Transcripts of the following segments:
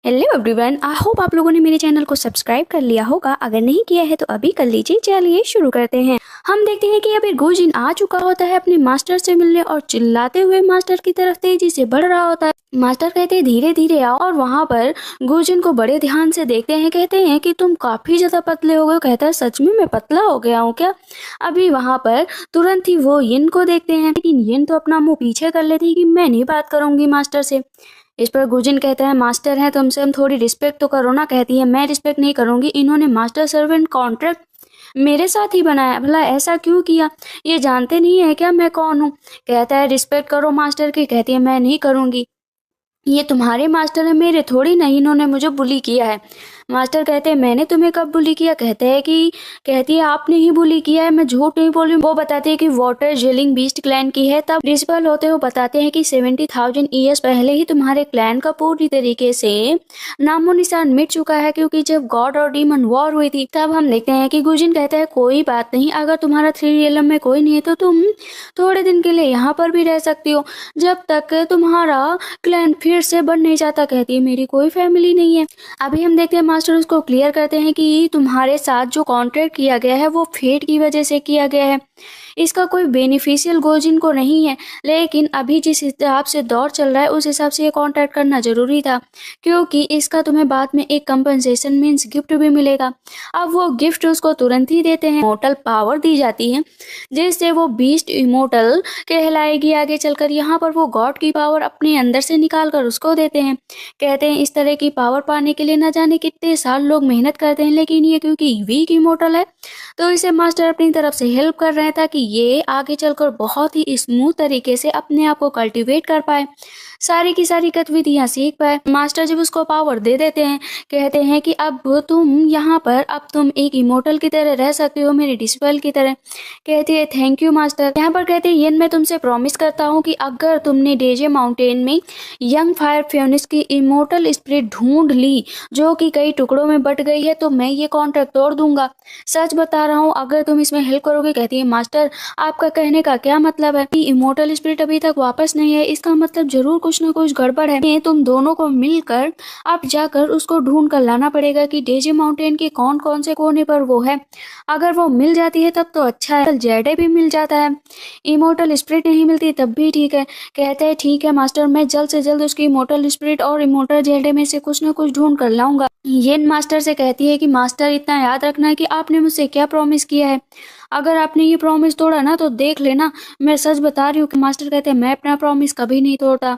Hello everyone, I hope आप लोगों ने मेरे चैनल को सब्सक्राइब कर लिया होगा। अगर नहीं किया है तो अभी कर लीजिए। चलिए शुरू करते हैं। हम देखते हैं कि अभी गुजिन आ चुका होता है अपने मास्टर से मिलने और चिल्लाते हुए मास्टर की तरफ तेजी से बढ़ रहा होता है। मास्टर कहते हैं धीरे धीरे आओ, और वहाँ पर गुजिन को बड़े ध्यान से देखते हैं। कहते हैं कि तुम काफी ज्यादा पतले हो गए। कहता है सच में मैं पतला हो गया हूँ क्या? अभी वहाँ पर तुरंत ही वो यिन को देखते हैं, लेकिन यिन तो अपना मुंह पीछे कर लेती है कि मैं नहीं बात करूंगी मास्टर से। इस पर गुजिन कहता है मास्टर हैं तुमसे, हम थोड़ी रिस्पेक्ट तो करो ना। कहती है मैं रिस्पेक्ट नहीं करूंगी, इन्होंने मास्टर सर्वेंट कॉन्ट्रैक्ट मेरे साथ ही बनाया, भला ऐसा क्यों किया? ये जानते नहीं है क्या मैं कौन हूँ? कहता है रिस्पेक्ट करो मास्टर की। कहती है मैं नहीं करूंगी, ये तुम्हारे मास्टर है, मेरे थोड़ी नहीं, इन्होंने मुझे बुली किया है। मास्टर कहते हैं मैंने तुम्हें कब बुली किया? कहती है आपने ही बुली किया है, मैं झूठ नहीं बोली। वो बताते हैं कि वाटर जेलिंग बीस्ट क्लैन की है। तब प्रिंसिपल होते हुए बताते हैं कि 70,000 ईयर्स पहले ही तुम्हारे क्लैन का पूरी तरीके से नामो निशान मिट चुका है, क्योंकि जब गॉड और डीमन वॉर हुई थी तब हम देखते हैं कि गुजिन कहता है कोई बात नहीं, अगर तुम्हारा 3 रियलम में कोई नहीं है तो तुम थोड़े दिन के लिए यहाँ पर भी रह सकती हो, जब तक तुम्हारा क्लैन फिर से बन नहीं जाता। कहती है मेरी कोई फैमिली नहीं है। अभी हम देखते हैं मास्टर उसको क्लियर करते हैं कि तुम्हारे साथ जो कॉन्ट्रैक्ट किया गया है वो फेट की वजह से किया गया है, इसका कोई बेनिफिशियल गुजिन को नहीं है। लेकिन अभी जिस हिसाब से दौर चल रहा है उस हिसाब से ये कॉन्ट्रैक्ट करना जरूरी था, क्योंकि इसका तुम्हें बाद में एक कंपनसेशन मीन्स गिफ्ट भी मिलेगा। अब वो गिफ्ट उसको तुरंत ही देते हैं। इमोर्टल पावर दी जाती है जिससे वो बीस्ट इमोर्टल कहलाएगी आगे चलकर। यहाँ पर वो गॉड की पावर अपने अंदर से निकाल कर उसको देते हैं। कहते हैं इस तरह की पावर पाने के लिए न जाने कितने साल लोग मेहनत करते हैं, लेकिन ये क्योंकि वीक इमोर्टल है तो इसे मास्टर अपनी तरफ से हेल्प कर रहे हैं ताकि ये आगे चलकर बहुत ही स्मूथ तरीके से अपने आप को कल्टीवेट कर पाए, सारी की सारी गतिविधियां सीख पाए। मास्टर जब उसको पावर दे देते हैं कहते हैं कि अब तुम यहाँ पर अब तुम एक इमोर्टल की तरह रह सकते हो, मेरी डिस्पेल की तरह। कहती है थैंक यू मास्टर। यहाँ पर कहते हैं येन मैं तुमसे प्रॉमिस करता हूँ कि अगर तुमने डेजे माउंटेन में यंग फायर फ्योनिक्स की इमोर्टल स्पिरिट ढूंढ ली जो कि कई टुकड़ों में बट गई है तो मैं ये कॉन्ट्रैक्ट तोड़ दूंगा। सच बता रहा हूँ, अगर तुम इसमें हेल्प करोगे। कहती है मास्टर आपका कहने का क्या मतलब है? इमोर्टल स्पिरिट अभी तक वापस नहीं है, इसका मतलब जरूर कुछ न कुछ गड़बड़ है। तुम दोनों को मिलकर अब जाकर उसको ढूंढ कर लाना पड़ेगा कि डेजे माउंटेन के कौन कौन से कोने पर वो है। अगर वो मिल जाती है तब तो अच्छा है, जेडे भी मिल जाता है, इमोर्टल स्पिरिट नहीं मिलती तब भी ठीक है। कहते हैं ठीक है मास्टर, मैं जल्द से जल्द उसकी इमोर्टल स्पिरिट और इमोर्टल जेडे में से कुछ न कुछ ढूंढ कर लाऊंगा। येन मास्टर से कहती है कि मास्टर इतना याद रखना है कि आपने मुझसे क्या प्रॉमिस किया है, अगर आपने ये प्रॉमिस तोड़ा ना तो देख लेना मैं सच बता रही हूँ। मास्टर कहते हैं मैं अपना प्रॉमिस कभी नहीं तोड़ता,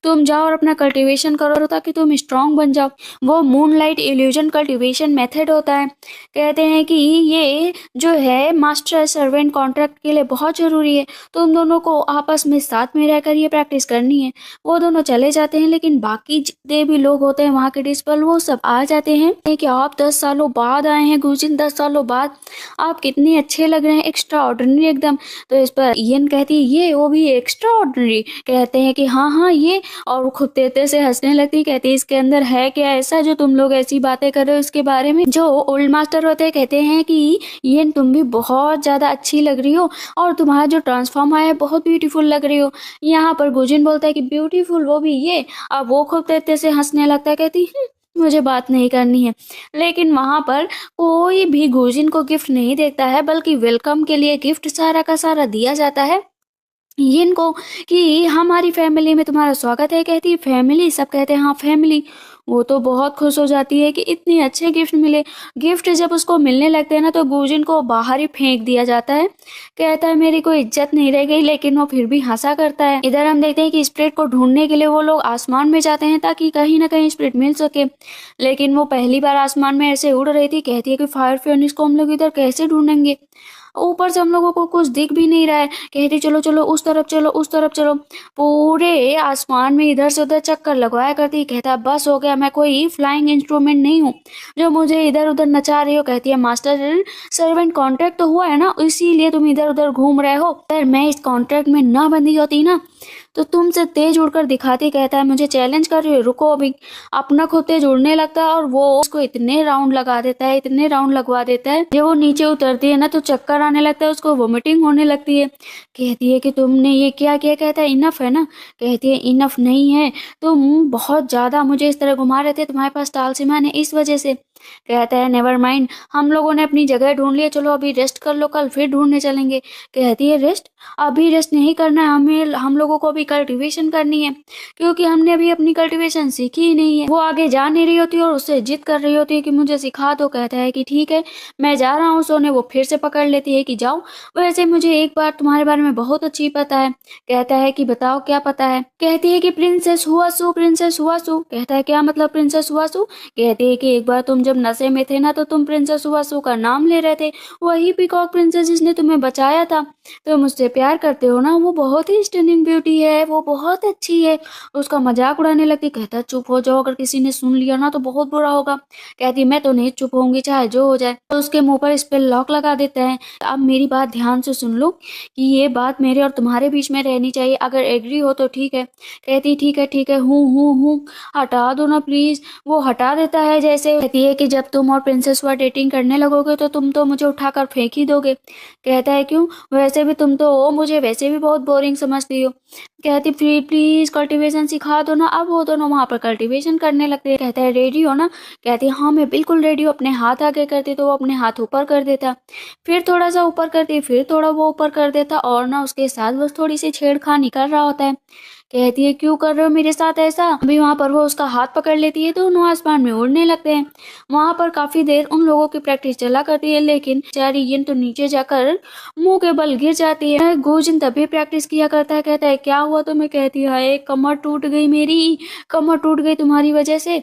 तुम जाओ और अपना कल्टीवेशन करो ताकि तुम स्ट्रांग बन जाओ। वो मूनलाइट इल्यूजन कल्टीवेशन मेथड होता है। कहते हैं कि ये जो है मास्टर सर्वेंट कॉन्ट्रैक्ट के लिए बहुत जरूरी है, तुम दोनों को आपस में साथ में रहकर ये प्रैक्टिस करनी है। वो दोनों चले जाते हैं, लेकिन बाकी जितने भी लोग होते हैं वहाँ के डिस्पल वो सब आ जाते हैं कि आप 10 सालों बाद आए हैं गुजिन, 10 सालों बाद आप कितने अच्छे लग रहे हैं, एक्स्ट्रा ऑर्डिनरी एकदम। तो इस पर येन कहती है ये वो भी एक्स्ट्रा ऑर्डिनरी? कहते हैं कि हाँ ये, और खूब तेते से हंसने लगती। कहती है इसके अंदर है क्या ऐसा जो तुम लोग ऐसी बातें कर रहे हो इसके बारे में? जो ओल्ड मास्टर होते हैं कहते हैं कि येन तुम भी बहुत ज्यादा अच्छी लग रही हो और तुम्हारा जो ट्रांसफॉर्म आया है बहुत ब्यूटीफुल लग रही हो। यहाँ पर गुजिन बोलता है कि ब्यूटीफुल वो भी ये? अब वो खूब तेते से हंसने लगता है। कहती मुझे बात नहीं करनी है। लेकिन वहां पर कोई भी गुजिन को गिफ्ट नहीं देता है, बल्कि वेलकम के लिए गिफ्ट सारा का सारा दिया जाता है येन को कि हमारी फैमिली में तुम्हारा स्वागत है। कहती है फैमिली? सब कहते हैं हाँ फैमिली। वो तो बहुत खुश हो जाती है कि इतने अच्छे गिफ्ट मिले। गिफ्ट जब उसको मिलने लगते हैं ना तो गुजिन को बाहर ही फेंक दिया जाता है। कहता है मेरी कोई इज्जत नहीं रह गई, लेकिन वो फिर भी हंसा करता है। इधर हम देखते हैं कि स्पिरिट को ढूंढने के लिए वो लोग आसमान में जाते हैं ताकि कहीं ना कहीं स्पिरिट मिल सके, लेकिन वो पहली बार आसमान में ऐसे उड़ रही थी। कहती है कि फायर फ्योनिक्स को हम लोग इधर कैसे ढूंढेंगे, ऊपर से हम लोगों को कुछ दिख भी नहीं रहा है। कहती चलो चलो उस तरफ चलो, उस तरफ चलो। पूरे आसमान में इधर से उधर चक्कर लगवाया करती। कहता बस हो गया, मैं कोई फ्लाइंग इंस्ट्रूमेंट नहीं हूँ जो मुझे इधर उधर नचा रही हो। कहती है मास्टर सर्वेंट कॉन्ट्रैक्ट तो हुआ है ना, इसीलिए तुम इधर उधर घूम रहे हो। अगर मैं इस कॉन्ट्रैक्ट में ना बंधी होती ना तो तुमसे तेज उड़कर दिखाती कहता है मुझे चैलेंज कर रही हो, रुको अभी। अपना खुद तेज उड़ने लगता है और वो उसको इतने राउंड लगा देता है, इतने राउंड लगवा देता है, जब वो नीचे उतरती है ना तो चक्कर आने लगता है, उसको वोमिटिंग होने लगती है। कहती है कि तुमने ये क्या किया, कहता है इनफ है ना। कहती है इनफ नहीं है, तुम बहुत ज्यादा मुझे इस तरह घुमा रहे थे, तुम्हारे पास तालसीमान है इस वजह से। कहता है नेवर माइंड, हम लोगों ने अपनी जगह ढूंढ लिया, चलो अभी रेस्ट कर लो, कल फिर ढूंढने चलेंगे। कहती है रेस्ट, अभी रेस्ट नहीं करना है, हमें हम लोगों को अभी कल्टीवेशन करनी है, क्योंकि हमने अभी अपनी कल्टीवेशन सीखी ही नहीं है। वो आगे जा नहीं रही होती और उससे जिद कर रही होती है कि मुझे सिखा दो। कहता है कि ठीक है मैं जा रहा हूँ सोने। वो फिर से पकड़ लेती है कि जाओ, वैसे मुझे एक बार तुम्हारे बारे में बहुत अच्छी पता है। कहता है कि बताओ क्या पता है। कहती है कि प्रिंसेस हुआसू, प्रिंसेस हुआसू। कहता है क्या मतलब प्रिंसेस हुआसू। कहती है कि एक बार तुम जब नशे में थे ना तो तुम प्रिंसेस हुआसू का नाम ले रहे थे, वही पीकॉक प्रिंसेस जिसने तुम्हें बचाया था। तुम मुझसे प्यार करते हो ना, वो बहुत ही स्टनिंग ब्यूटी है, वो बहुत अच्छी है। उसका मजाक उड़ाने लगती। कहता चुप हो जाओ, अगर किसी ने सुन लिया ना तो बहुत बुरा होगा। कहती मैं तो नहीं चुप होंगी चाहे जो हो जाए। तो उसके मुंह पर इस पे लॉक लगा देता है। अब मेरी बात ध्यान से सुन लो कि ये बात मेरे और तुम्हारे बीच में रहनी चाहिए, अगर एग्री हो तो ठीक है। कहती ठीक है हूँ, हटा दो ना प्लीज। वो हटा देता है जैसे। कहती है कि जब तुम और प्रिंसेस हुआ डेटिंग करने लगोगे तो तुम तो मुझे उठाकर फेंक ही दोगे। कहता है क्यों, वैसे भी तुम तो मुझे वैसे भी बहुत बोरिंग समझती हो। कहती फिर प्लीज कल्टीवेशन सिखा दो ना। अब वो दोनों वहां पर कल्टीवेशन करने लगते हैं। कहता है रेडी हो ना। कहती है हाँ मैं बिल्कुल रेडी हूँ। अपने हाथ आगे करती तो वो अपने हाथ ऊपर कर देता, फिर थोड़ा सा ऊपर करती, फिर थोड़ा वो ऊपर कर देता, और ना उसके साथ बस थोड़ी सी छेड़खानी कर रहा होता है। कहती है क्यों कर रहे हो मेरे साथ ऐसा। अभी वहां पर वो उसका हाथ पकड़ लेती है, दोनों आसमान में उड़ने लगते हैं। वहां पर काफी देर उन लोगों की प्रैक्टिस चला करती है, लेकिन बेचारी यिन तो नीचे जाकर मुंह के बल गिर जाती है। गोजिन तभी प्रैक्टिस किया करता है। कहता है क्या हुआ तुम्हें। कहती है हाय कमर टूट गई, मेरी कमर टूट गई तुम्हारी वजह से।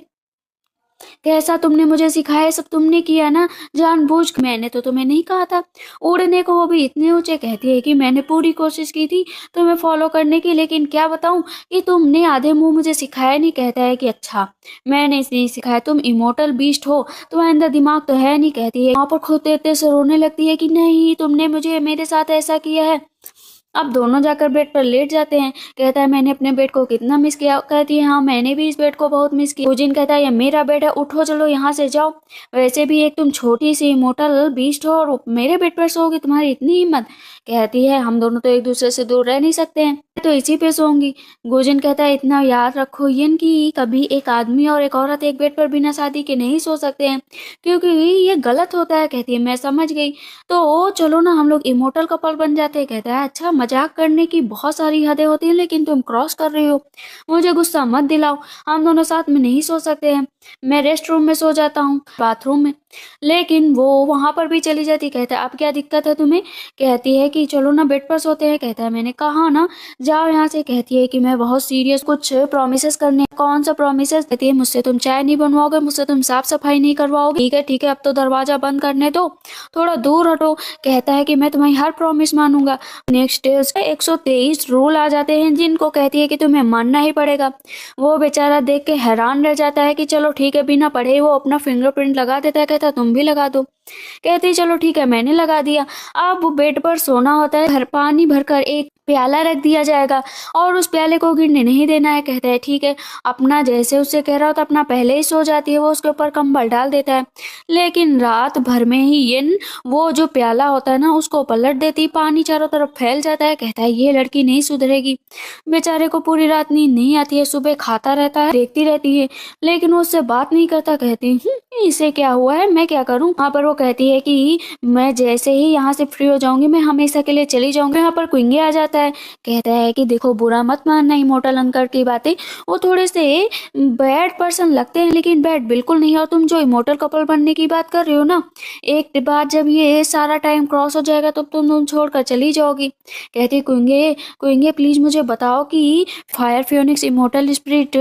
कैसा तुमने मुझे सिखाया, सब तुमने किया ना जानबूझ के। मैंने तो तुम्हें नहीं कहा था उड़ने को, वो भी इतने ऊंचे। कहती है कि मैंने पूरी कोशिश की थी तुम्हें फॉलो करने की, लेकिन क्या बताऊं कि तुमने आधे मुंह मुझे सिखाया नहीं। कहता है कि अच्छा मैंने नहीं सिखाया, तुम इमोर्टल बीस्ट हो, तुम्हारे अंदर दिमाग तो है नहीं। कहती है वहां पर खुद देते से रोने लगती है कि नहीं तुमने मुझे मेरे साथ ऐसा किया है। अब दोनों जाकर बेड पर लेट जाते हैं। कहता है मैंने अपने बेड को कितना मिस किया। कहती है हाँ मैंने भी इस बेड को बहुत मिस किया। उजिन कहता है ये मेरा बेड है, उठो चलो यहाँ से जाओ। वैसे भी एक तुम छोटी सी इमोर्टल बीस्ट हो और मेरे बेड पर सोओगी, तुम्हारी इतनी हिम्मत। कहती है हम दोनों तो एक दूसरे से दूर रह नहीं सकते हैं, तो इसी पे सोऊंगी। गोजिन कहता है इतना याद रखो यिन की कभी एक आदमी और एक औरत एक बेड पर बिना शादी के नहीं सो सकते हैं, क्योंकि ये गलत होता है। कहती है मैं समझ गई, तो चलो ना हम लोग इमोर्टल कपल बन जाते हैं। कहता है अच्छा मजाक करने की बहुत सारी हदें होती हैं, लेकिन तुम क्रॉस कर रही हो, मुझे गुस्सा मत दिलाओ, हम दोनों साथ में नहीं सो सकते हैं। मैं रेस्ट रूम में सो जाता हूँ, बाथरूम में। लेकिन वो वहां पर भी चली जाती। कहता है अब क्या दिक्कत है तुम्हें। कहती है कि चलो ना बेड पर सोते हैं। कहता है मैंने कहा ना जाओ यहाँ से। कहती है कि मैं बहुत सीरियस कुछ प्रोमिस करने। कौन सा प्रोमिस। कहती है मुझसे तुम चाय नहीं बनवाओगे, मुझसे तुम साफ सफाई नहीं करवाओगे। ठीक है अब तो दरवाजा बंद करने दो, थोड़ा दूर हटो। कहता है कि मैं तुम्हारी हर प्रॉमिस मानूंगा। नेक्स्ट डे 123 रूल आ जाते हैं जिनको कहती है कि तुम्हें मानना ही पड़ेगा। वो बेचारा देख के हैरान रह जाता है कि चलो ठीक है, बिना पढ़े वो अपना फिंगरप्रिंट लगा देता है। कहता तुम भी लगा दो। कहती चलो ठीक है मैंने लगा दिया। अब वो बेड पर सोना होता है, पानी भरकर एक प्याला रख दिया जाएगा और उस प्याले को गिरने नहीं देना है। कहता है ठीक है। अपना जैसे उससे कह रहा होता अपना पहले ही सो जाती है, वो उसके ऊपर कंबल डाल देता है। लेकिन रात भर में ही यिन वो जो प्याला होता है ना उसको पलट देती, पानी चारों तरफ फैल जाता है। कहता है ये लड़की नहीं सुधरेगी। बेचारे को पूरी रात नींद नहीं आती है, सुबह खाता रहता है, देखती रहती है, लेकिन वो उससे बात नहीं करता। कहती इसे क्या हुआ है, मैं क्या करूं। वहाँ पर वो कहती है कि मैं जैसे ही यहाँ से फ्री हो जाऊंगी मैं हमेशा के लिए चली जाऊंगी। यहाँ पर क्विंगे आ जाता है। कहता है कि देखो बुरा मत मानना इमोर्टल अंकल की बातें, वो थोड़े से बैड पर्सन लगते हैं लेकिन बैड बिल्कुल नहीं है। और तुम जो इमोर्टल कपल बनने की बात कर रहे हो ना, एक बात जब ये सारा टाइम क्रॉस हो जाएगा तो तुम छोड़कर चली जाओगी। कहती क्विंगे प्लीज मुझे बताओ कि फायर फियोनिक्स इमोर्टल स्पिरिट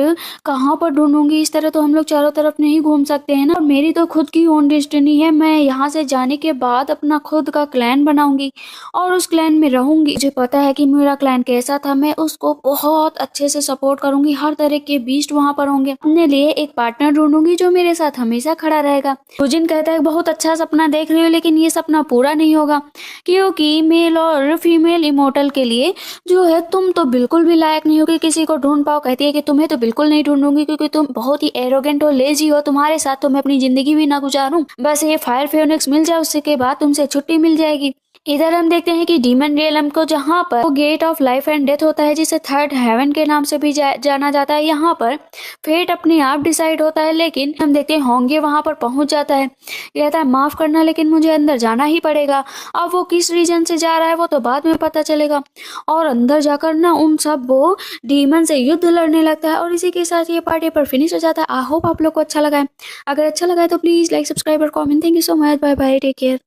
कहाँ पर ढूंढूंगी। इस तरह तो हम लोग चारों तरफ नहीं घूम सकते हैं ना, और मेरी तो खुद की ओन डेस्टिनी है। मैं यहाँ से जाने के बाद अपना खुद का क्लैन बनाऊंगी और उस क्लैन में रहूंगी। मुझे पता है कि मेरा क्लाइंट कैसा था, मैं उसको बहुत अच्छे से सपोर्ट करूंगी, हर तरह के बीस्ट वहाँ पर होंगे, अपने लिए एक पार्टनर ढूंढूंगी जो मेरे साथ हमेशा खड़ा रहेगा। गुजिन कहता है बहुत अच्छा सपना देख रही हो, लेकिन ये सपना पूरा नहीं होगा, क्योंकि मेल और फीमेल इमोर्टल के लिए जो है तुम तो बिल्कुल भी लायक नहीं हो कि किसी को ढूंढ पाओ। कहती है कि तुम्हें तो बिल्कुल नहीं ढूंढूंगी, क्योंकि तुम बहुत ही एरोगेंट हो, लेजी हो, तुम्हारे साथ तो मैं अपनी जिंदगी भी ना गुजारूं, बस ये फायर फिनिक्स मिल जाए उसके बाद तुमसे छुट्टी मिल जाएगी। इधर हम देखते हैं कि डीमन रियलम को, जहाँ पर gate of life and death होता है, जिसे थर्ड हेवन के नाम से भी जाना जाता है, यहाँ पर फेट अपने आप डिसाइड होता है, लेकिन हम देखते हैं होंगे वहां पर पहुंच जाता है, कहता है माफ करना लेकिन मुझे अंदर जाना ही पड़ेगा। अब वो किस रीजन से जा रहा है वो तो बाद में पता चलेगा, और अंदर जाकर ना उन सब वो डीमन से युद्ध लड़ने लगता है, और इसी के साथ ये पार्ट पर फिनिश हो जाता है। आई होप आप लोग को अच्छा लगा है। अगर अच्छा लगा है तो प्लीज लाइक, सब्सक्राइब और comment. Thank you so much, bye bye, take care.